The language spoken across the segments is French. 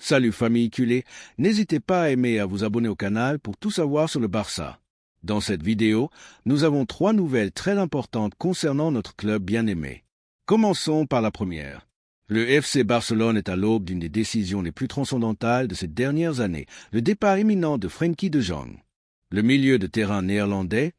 Salut famille culée, n'hésitez pas à aimer et à vous abonner au canal pour tout savoir sur le Barça. Dans cette vidéo, nous avons 3 nouvelles très importantes concernant notre club bien-aimé. Commençons par la première. Le FC Barcelone est à l'aube d'une des décisions les plus transcendantales de ces dernières années, le départ imminent de Frenkie de Jong. Le milieu de terrain néerlandais,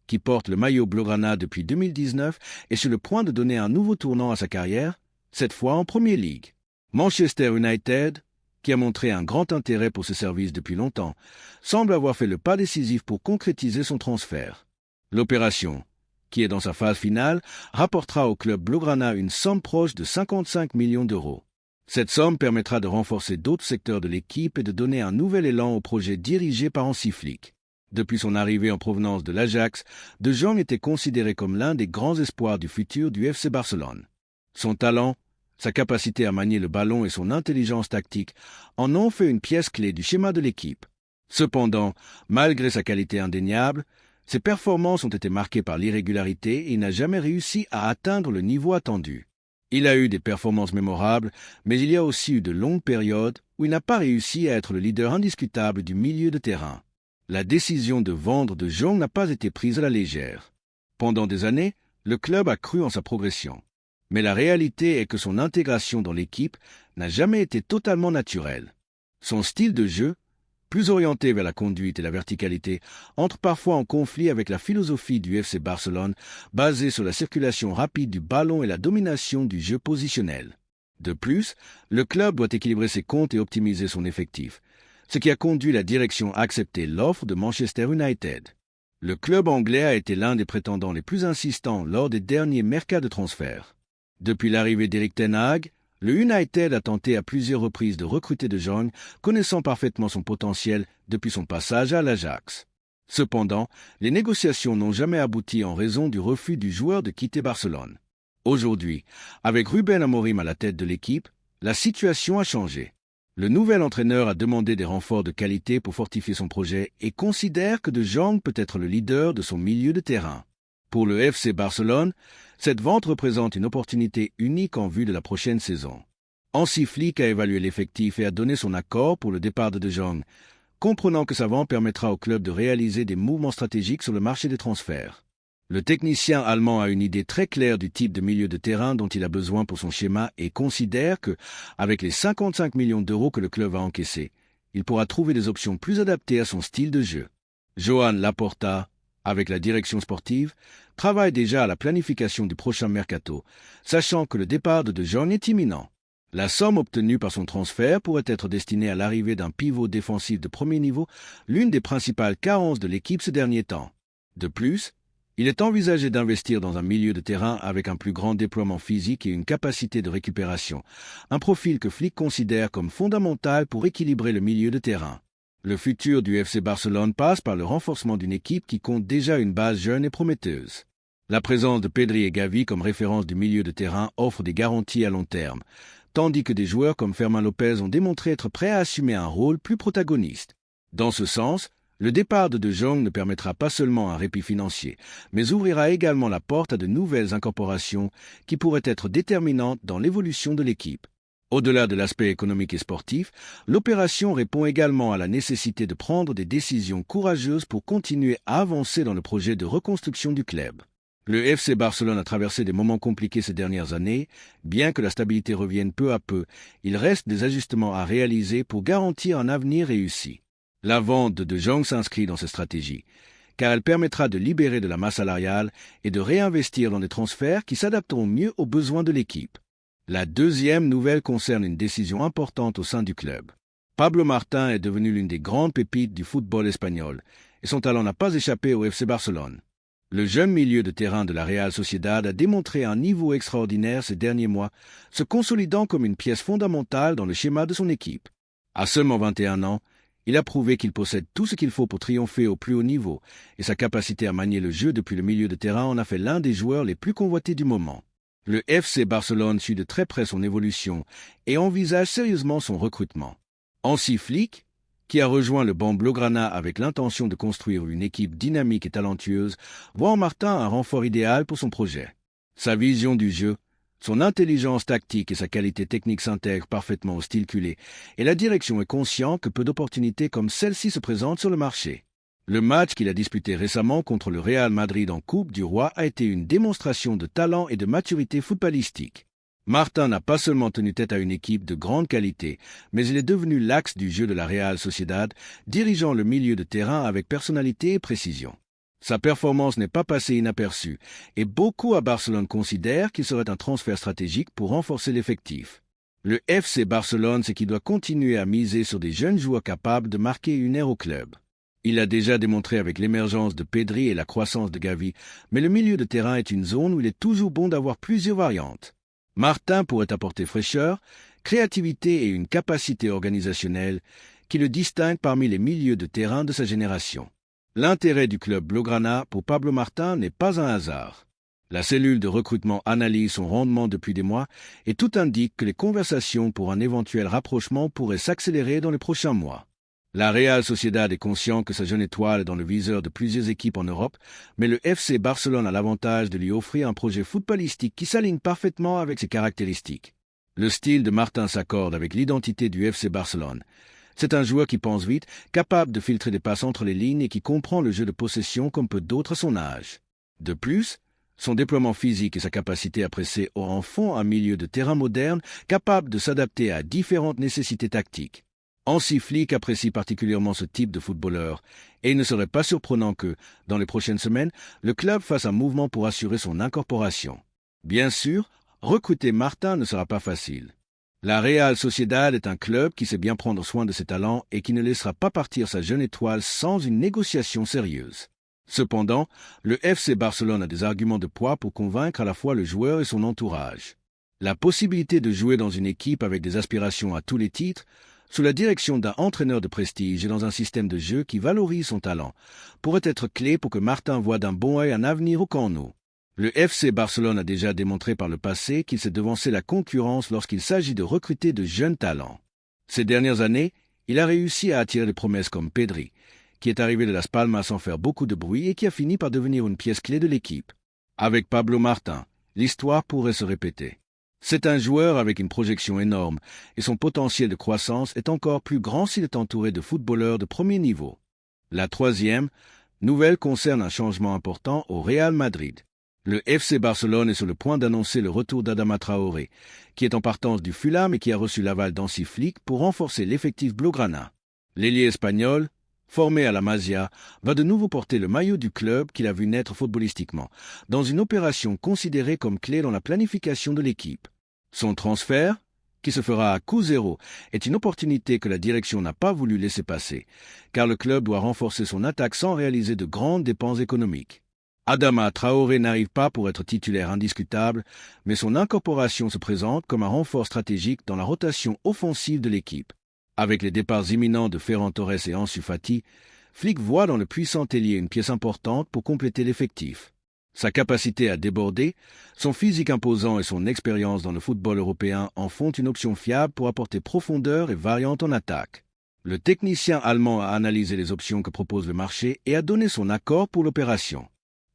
qui porte le maillot blaugrana depuis 2019, est sur le point de donner un nouveau tournant à sa carrière, cette fois en Premier League. Manchester United, qui a montré un grand intérêt pour ce service depuis longtemps, semble avoir fait le pas décisif pour concrétiser son transfert. L'opération, qui est dans sa phase finale, rapportera au club blaugrana une somme proche de 55 millions d'euros. Cette somme permettra de renforcer d'autres secteurs de l'équipe et de donner un nouvel élan au projet dirigé par Hansi Flick. Depuis son arrivée en provenance de l'Ajax, De Jong était considéré comme l'un des grands espoirs du futur du FC Barcelone. Son talent, sa capacité à manier le ballon et son intelligence tactique en ont fait une pièce clé du schéma de l'équipe. Cependant, malgré sa qualité indéniable, ses performances ont été marquées par l'irrégularité et il n'a jamais réussi à atteindre le niveau attendu. Il a eu des performances mémorables, mais il y a aussi eu de longues périodes où il n'a pas réussi à être le leader indiscutable du milieu de terrain. La décision de vendre De Jong n'a pas été prise à la légère. Pendant des années, le club a cru en sa progression. Mais la réalité est que son intégration dans l'équipe n'a jamais été totalement naturelle. Son style de jeu, plus orienté vers la conduite et la verticalité, entre parfois en conflit avec la philosophie du FC Barcelone, basée sur la circulation rapide du ballon et la domination du jeu positionnel. De plus, le club doit équilibrer ses comptes et optimiser son effectif, ce qui a conduit la direction à accepter l'offre de Manchester United. Le club anglais a été l'un des prétendants les plus insistants lors des derniers mercats de transfert. Depuis l'arrivée d'Erik ten Hag, le United a tenté à plusieurs reprises de recruter De Jong, connaissant parfaitement son potentiel depuis son passage à l'Ajax. Cependant, les négociations n'ont jamais abouti en raison du refus du joueur de quitter Barcelone. Aujourd'hui, avec Ruben Amorim à la tête de l'équipe, la situation a changé. Le nouvel entraîneur a demandé des renforts de qualité pour fortifier son projet et considère que De Jong peut être le leader de son milieu de terrain. Pour le FC Barcelone, cette vente représente une opportunité unique en vue de la prochaine saison. Hansi Flick a évalué l'effectif et a donné son accord pour le départ de Jong, comprenant que sa vente permettra au club de réaliser des mouvements stratégiques sur le marché des transferts. Le technicien allemand a une idée très claire du type de milieu de terrain dont il a besoin pour son schéma et considère que, avec les 55 millions d'euros que le club va encaisser, il pourra trouver des options plus adaptées à son style de jeu. Joan Laporta, avec la direction sportive, travaille déjà à la planification du prochain mercato, sachant que le départ de Jong est imminent. La somme obtenue par son transfert pourrait être destinée à l'arrivée d'un pivot défensif de premier niveau, l'une des principales carences de l'équipe ces derniers temps. De plus, il est envisagé d'investir dans un milieu de terrain avec un plus grand déploiement physique et une capacité de récupération, un profil que Flick considère comme fondamental pour équilibrer le milieu de terrain. Le futur du FC Barcelone passe par le renforcement d'une équipe qui compte déjà une base jeune et prometteuse. La présence de Pedri et Gavi comme référence du milieu de terrain offre des garanties à long terme, tandis que des joueurs comme Fermin Lopez ont démontré être prêts à assumer un rôle plus protagoniste. Dans ce sens, le départ de De Jong ne permettra pas seulement un répit financier, mais ouvrira également la porte à de nouvelles incorporations qui pourraient être déterminantes dans l'évolution de l'équipe. Au-delà de l'aspect économique et sportif, l'opération répond également à la nécessité de prendre des décisions courageuses pour continuer à avancer dans le projet de reconstruction du club. Le FC Barcelone a traversé des moments compliqués ces dernières années. Bien que la stabilité revienne peu à peu, il reste des ajustements à réaliser pour garantir un avenir réussi. La vente de Jong s'inscrit dans cette stratégie, car elle permettra de libérer de la masse salariale et de réinvestir dans des transferts qui s'adapteront mieux aux besoins de l'équipe. La deuxième nouvelle concerne une décision importante au sein du club. Pablo Martin est devenu l'une des grandes pépites du football espagnol, et son talent n'a pas échappé au FC Barcelone. Le jeune milieu de terrain de la Real Sociedad a démontré un niveau extraordinaire ces derniers mois, se consolidant comme une pièce fondamentale dans le schéma de son équipe. À seulement 21 ans, il a prouvé qu'il possède tout ce qu'il faut pour triompher au plus haut niveau, et sa capacité à manier le jeu depuis le milieu de terrain en a fait l'un des joueurs les plus convoités du moment. Le FC Barcelone suit de très près son évolution et envisage sérieusement son recrutement. Hansi Flick, qui a rejoint le banc blaugrana avec l'intention de construire une équipe dynamique et talentueuse, voit en Martin un renfort idéal pour son projet. Sa vision du jeu, Son intelligence tactique et sa qualité technique s'intègrent parfaitement au style culé, et la direction est consciente que peu d'opportunités comme celle-ci se présentent sur le marché. Le match qu'il a disputé récemment contre le Real Madrid en Coupe du Roi a été une démonstration de talent et de maturité footballistique. Martin n'a pas seulement tenu tête à une équipe de grande qualité, mais il est devenu l'axe du jeu de la Real Sociedad, dirigeant le milieu de terrain avec personnalité et précision. Sa performance n'est pas passée inaperçue, et beaucoup à Barcelone considèrent qu'il serait un transfert stratégique pour renforcer l'effectif. Le FC Barcelone sait qu'il doit continuer à miser sur des jeunes joueurs capables de marquer une ère au club. Il l'a déjà démontré avec l'émergence de Pedri et la croissance de Gavi, mais le milieu de terrain est une zone où il est toujours bon d'avoir plusieurs variantes. Martin pourrait apporter fraîcheur, créativité et une capacité organisationnelle qui le distinguent parmi les milieux de terrain de sa génération. L'intérêt du club blaugrana pour Pablo Martin n'est pas un hasard. La cellule de recrutement analyse son rendement depuis des mois et tout indique que les conversations pour un éventuel rapprochement pourraient s'accélérer dans les prochains mois. La Real Sociedad est conscient que sa jeune étoile est dans le viseur de plusieurs équipes en Europe, mais le FC Barcelone a l'avantage de lui offrir un projet footballistique qui s'aligne parfaitement avec ses caractéristiques. Le style de Martin s'accorde avec l'identité du FC Barcelone. C'est un joueur qui pense vite, capable de filtrer des passes entre les lignes et qui comprend le jeu de possession comme peu d'autres à son âge. De plus, son déploiement physique et sa capacité à presser en font un milieu de terrain moderne capable de s'adapter à différentes nécessités tactiques. Hansi Flick apprécie particulièrement ce type de footballeur, et il ne serait pas surprenant que, dans les prochaines semaines, le club fasse un mouvement pour assurer son incorporation. Bien sûr, recruter Martin ne sera pas facile. La Real Sociedad est un club qui sait bien prendre soin de ses talents et qui ne laissera pas partir sa jeune étoile sans une négociation sérieuse. Cependant, le FC Barcelone a des arguments de poids pour convaincre à la fois le joueur et son entourage. La possibilité de jouer dans une équipe avec des aspirations à tous les titres, sous la direction d'un entraîneur de prestige et dans un système de jeu qui valorise son talent, pourrait être clé pour que Martin voie d'un bon œil un avenir au Camp Nou. Le FC Barcelone a déjà démontré par le passé qu'il sait devancer la concurrence lorsqu'il s'agit de recruter de jeunes talents. Ces dernières années, il a réussi à attirer des promesses comme Pedri, qui est arrivé de Las Palmas sans faire beaucoup de bruit et qui a fini par devenir une pièce clé de l'équipe. Avec Pablo Martin, l'histoire pourrait se répéter. C'est un joueur avec une projection énorme et son potentiel de croissance est encore plus grand s'il est entouré de footballeurs de premier niveau. La troisième nouvelle concerne un changement important au Real Madrid. Le FC Barcelone est sur le point d'annoncer le retour d'Adama Traoré, qui est en partance du Fulham et qui a reçu l'aval d'Hansi Flick pour renforcer l'effectif blaugrana. L'ailier espagnol, formé à la Masia, va de nouveau porter le maillot du club qu'il a vu naître footballistiquement, dans une opération considérée comme clé dans la planification de l'équipe. Son transfert, qui se fera à coût zéro, est une opportunité que la direction n'a pas voulu laisser passer, car le club doit renforcer son attaque sans réaliser de grandes dépenses économiques. Adama Traoré n'arrive pas pour être titulaire indiscutable, mais son incorporation se présente comme un renfort stratégique dans la rotation offensive de l'équipe. Avec les départs imminents de Ferran Torres et Ansu Fati, Flick voit dans le puissant ailier une pièce importante pour compléter l'effectif. Sa capacité à déborder, son physique imposant et son expérience dans le football européen en font une option fiable pour apporter profondeur et variante en attaque. Le technicien allemand a analysé les options que propose le marché et a donné son accord pour l'opération.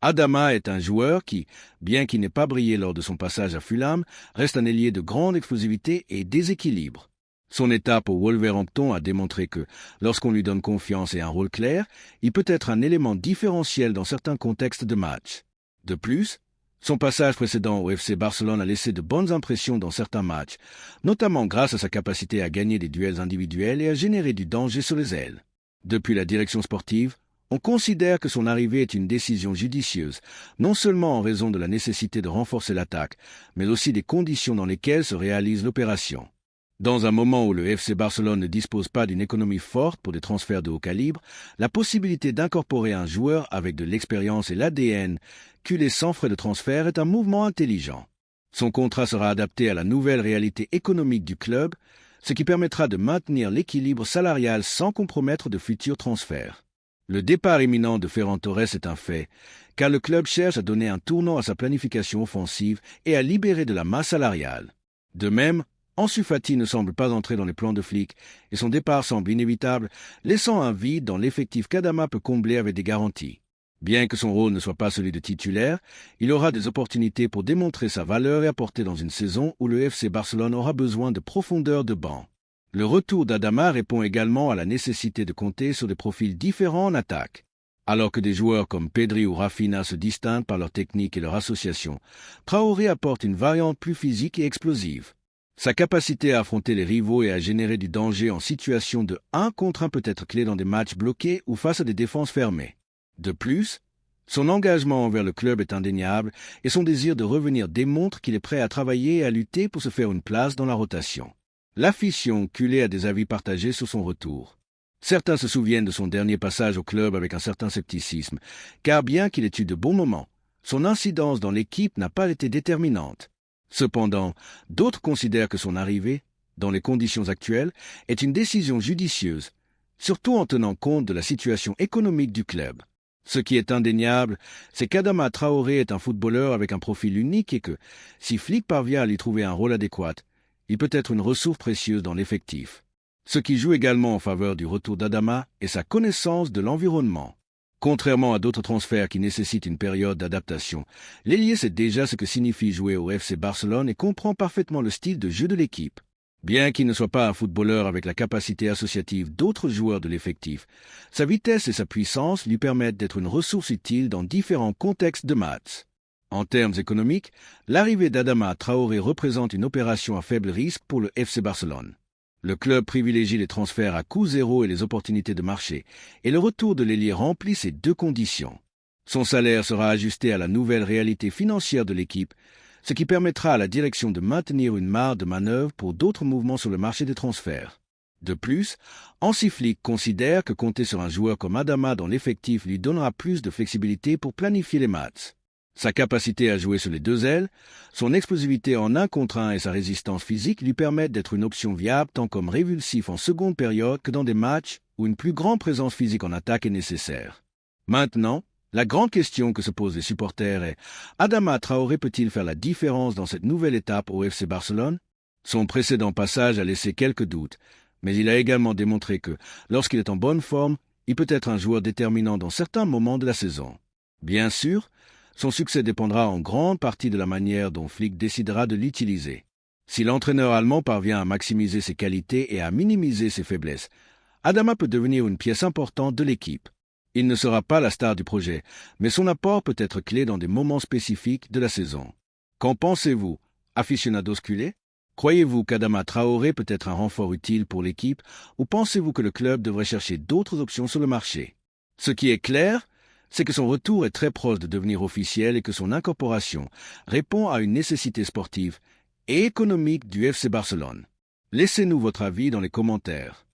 Adama est un joueur qui, bien qu'il n'ait pas brillé lors de son passage à Fulham, reste un ailier de grande explosivité et déséquilibre. Son étape au Wolverhampton a démontré que, lorsqu'on lui donne confiance et un rôle clair, il peut être un élément différentiel dans certains contextes de match. De plus, son passage précédent au FC Barcelone a laissé de bonnes impressions dans certains matchs, notamment grâce à sa capacité à gagner des duels individuels et à générer du danger sur les ailes. Depuis la direction sportive, on considère que son arrivée est une décision judicieuse, non seulement en raison de la nécessité de renforcer l'attaque, mais aussi des conditions dans lesquelles se réalise l'opération. Dans un moment où le FC Barcelone ne dispose pas d'une économie forte pour des transferts de haut calibre, la possibilité d'incorporer un joueur avec de l'expérience et l'ADN culé sans frais de transfert est un mouvement intelligent. Son contrat sera adapté à la nouvelle réalité économique du club, ce qui permettra de maintenir l'équilibre salarial sans compromettre de futurs transferts. Le départ imminent de Ferran Torres est un fait, car le club cherche à donner un tournant à sa planification offensive et à libérer de la masse salariale. De même, Ansu Fati ne semble pas entrer dans les plans de Flick et son départ semble inévitable, laissant un vide dans l'effectif qu'Adama peut combler avec des garanties. Bien que son rôle ne soit pas celui de titulaire, il aura des opportunités pour démontrer sa valeur et apporter dans une saison où le FC Barcelone aura besoin de profondeur de banc. Le retour d'Adama répond également à la nécessité de compter sur des profils différents en attaque. Alors que des joueurs comme Pedri ou Rafinha se distinguent par leur technique et leur association, Traoré apporte une variante plus physique et explosive. Sa capacité à affronter les rivaux et à générer du danger en situation de 1 contre 1 peut être clé dans des matchs bloqués ou face à des défenses fermées. De plus, son engagement envers le club est indéniable et son désir de revenir démontre qu'il est prêt à travailler et à lutter pour se faire une place dans la rotation. L'afition culée a des avis partagés sur son retour. Certains se souviennent de son dernier passage au club avec un certain scepticisme, car bien qu'il ait eu de bons moments, son incidence dans l'équipe n'a pas été déterminante. Cependant, d'autres considèrent que son arrivée, dans les conditions actuelles, est une décision judicieuse, surtout en tenant compte de la situation économique du club. Ce qui est indéniable, c'est qu'Adama Traoré est un footballeur avec un profil unique et que, si Flick parvient à lui trouver un rôle adéquat, il peut être une ressource précieuse dans l'effectif. Ce qui joue également en faveur du retour d'Adama est sa connaissance de l'environnement. Contrairement à d'autres transferts qui nécessitent une période d'adaptation, l'ailier sait déjà ce que signifie jouer au FC Barcelone et comprend parfaitement le style de jeu de l'équipe. Bien qu'il ne soit pas un footballeur avec la capacité associative d'autres joueurs de l'effectif, sa vitesse et sa puissance lui permettent d'être une ressource utile dans différents contextes de match. En termes économiques, l'arrivée d'Adama Traoré représente une opération à faible risque pour le FC Barcelone. Le club privilégie les transferts à coût zéro et les opportunités de marché, et le retour de l'ailier remplit ces deux conditions. Son salaire sera ajusté à la nouvelle réalité financière de l'équipe, ce qui permettra à la direction de maintenir une marge de manœuvre pour d'autres mouvements sur le marché des transferts. De plus, Hansi Flick considère que compter sur un joueur comme Adama dans l'effectif lui donnera plus de flexibilité pour planifier les matchs. Sa capacité à jouer sur les deux ailes, son explosivité en 1 contre 1 et sa résistance physique lui permettent d'être une option viable tant comme révulsif en seconde période que dans des matchs où une plus grande présence physique en attaque est nécessaire. Maintenant, la grande question que se posent les supporters est: Adama Traoré peut-il faire la différence dans cette nouvelle étape au FC Barcelone? Son précédent passage a laissé quelques doutes, mais il a également démontré que, lorsqu'il est en bonne forme, il peut être un joueur déterminant dans certains moments de la saison. Bien sûr, son succès dépendra en grande partie de la manière dont Flick décidera de l'utiliser. Si l'entraîneur allemand parvient à maximiser ses qualités et à minimiser ses faiblesses, Adama peut devenir une pièce importante de l'équipe. Il ne sera pas la star du projet, mais son apport peut être clé dans des moments spécifiques de la saison. Qu'en pensez-vous, aficionados culés? Croyez-vous qu'Adama Traoré peut être un renfort utile pour l'équipe ou pensez-vous que le club devrait chercher d'autres options sur le marché? Ce qui est clair, c'est que son retour est très proche de devenir officiel et que son incorporation répond à une nécessité sportive et économique du FC Barcelone. Laissez-nous votre avis dans les commentaires.